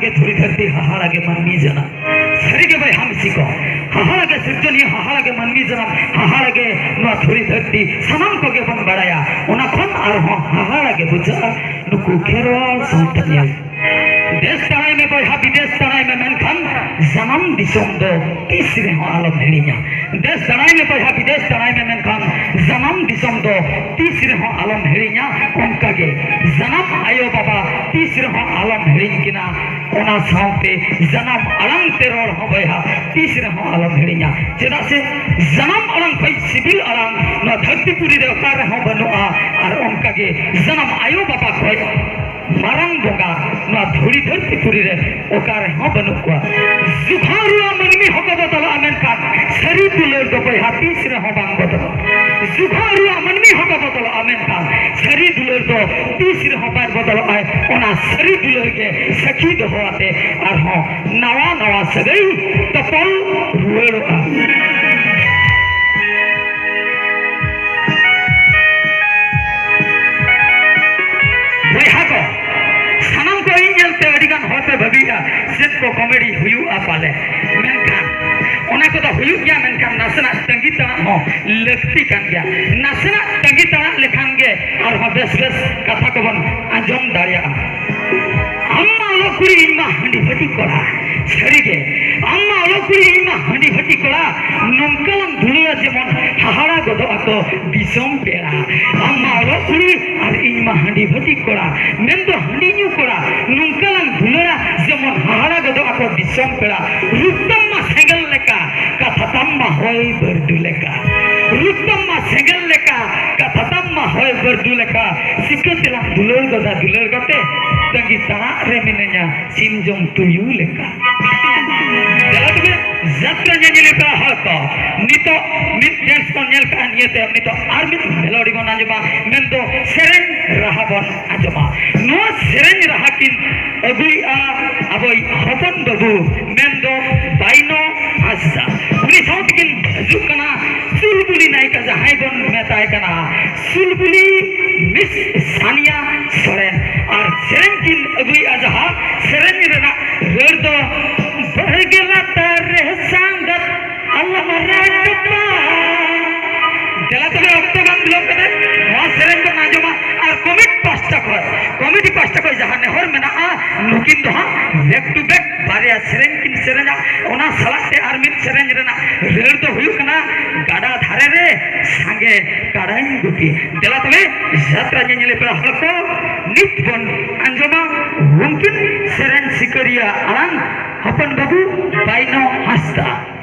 के धुरी धरती हाहाड़ा के मनमी जना सरी के भाई हम सीखो हाहाड़ा के सृजनी हाहाड़ा के मनमी जना हाहाड़ा के नो धुरी धरती सनम को के बन बढ़ाया उना खन आर हो हाहाड़ा के बुझा नुकु खेरवाल संतनिया देश तराई में बहा विदेश तराई में मेनखान जन्म दिसोम दो तीसरे हो आलम हेड़िया देश तराई में बहा विदेश तराई में मेनखान जन्म दिसोम दो तीसरे हो आलम हेड़िया उनका के जन्म आयो बाबा तीसरे हो आलम हेड़िन किना ओना साउते जन्म अलंग तेरोड़ हो बहा तीसरे हो आलम हेड़िया चेदा से जन्म अलंग भाई सिविल अलंग न धरतीपुरी रे ओकार हो बनुआ और उनका के जन्म आयो बाबा कोई मारंग बोगा ना धुरी धरती पुरी रे ओकार हो बनुआ जुखारुआ मनमी हो बदल आमेन का सरी दुलर दो कोई हाथी सिर हो बांग बदल जुखारुआ मनमी हो बदल आमेन का सरी दुलर दो तीसरे हो बांग बदल आए ओना सरी दुलर के सखी दो होते और हो नवा नवा सगई तपल रुएड़ो सनम को इंजलते अडिगान होते भबिया सेट को कॉमेडी हुयु आपाले मेनखान ओना को तो हुयु क्या मेनखान नसना तंगी तना हो लगती कान गया नसना तंगी तना लेखान गे और हो बेस बेस कथा को बन अंजम दारिया अम्मा लोकुरी इमा हंडी फटी कोड़ा छड़ी के अम्मा लोकुरी इमा हंडी फटी कोड़ा नंकलम धुलिया जेमन हाहाड़ा गदो आको दिसम पेड़ा अम्मा लोकुरी और इमा हंडी फटी कोड़ा मेंदो हंडी न्यू कोड़ा नंकलम धुलिया जेमन हाहाड़ा गदो आको दिसम पेड़ा रुतम्मा सेगल लेका कथतम्मा होय बरदु लेका रुतम्मा सेगल लेका कथतम्मा होय बरदु लेका सिकतिला दुलर गते तंगी तना रे मिनnya सिमजम तुयु लेका जलत में जत्र nyanyele ka hako nito mit dance kon nyel ka niete nito armit melody kon anjuma mendo sereng rahabon anjuma no sereng rahakin agui a aboi hopon babu mendo baino azza uni sautikin jukana sulbuli naika jahai bon metai kana sulbuli miss sania soren ar sereng kin agui ajaha sereng rena rerdo bergela tere sangat Allah maratapa jala tole octoban blok kade no sereng ko najoma ar comedy pasta ko jahane hor mena a nukin do back to back baria sereng kin serena ona salate ar mit sereng rena rer do huyu kana gada dhare re sange kadain guti jala tole jatra nyele pra hako nitbon anjoma mungkin sereng sikaria alang Hapan babu baino hasta